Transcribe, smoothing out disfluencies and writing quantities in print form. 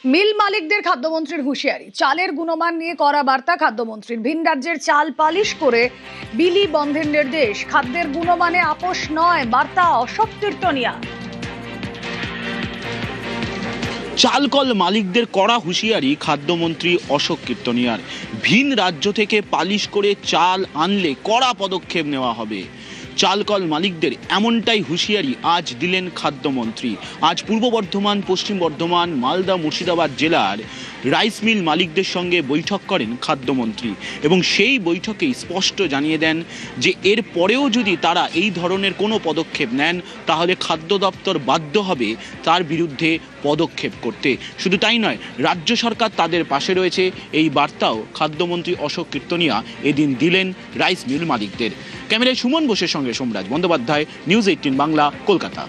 মিল মালিকদের খাদ্যমন্ত্রীর হুঁশিয়ারি, চালের গুণমান নিয়ে কড়া বার্তা খাদ্যমন্ত্রীর। ভিন রাজ্যের চাল পালিশ করে বিলি বন্ধের নির্দেশ, খাদ্যের গুণমানে আপোষ নয়, বার্তা অশোক কীর্তনিয়া। চালকল মালিকদের কড়া হুঁশিয়ারি খাদ্যমন্ত্রী অশোক কীর্তনিয়ার। ভিন রাজ্য থেকে পালিশ করে চাল আনলে কড়া পদক্ষেপ নেওয়া হবে। চালকল মালিকদের এমনটাই হুঁশিয়ারি আজ দিলেন খাদ্যমন্ত্রী। আজ পূর্ব বর্ধমান, পশ্চিম বর্ধমান, মালদা, মুর্শিদাবাদ জেলার রাইস মিল মালিকদের সঙ্গে বৈঠক করেন খাদ্যমন্ত্রী এবং সেই বৈঠকেই স্পষ্ট জানিয়ে দেন যে এর পরেও যদি তারা এই ধরনের কোনো পদক্ষেপ নেন তাহলে খাদ্য দপ্তর বাধ্য হবে তার বিরুদ্ধে পদক্ষেপ করতে। শুধু তাই নয়, রাজ্য সরকার তাদের পাশে রয়েছে, এই বার্তাও খাদ্যমন্ত্রী অশোক কীর্তনিয়া এদিন দিলেন রাইস মিল মালিকদের। ক্যামেরায় সুমন বোসের সঙ্গে সোমরাজ বন্দ্যোপাধ্যায়, নিউজ 18 বাংলা, কলকাতা।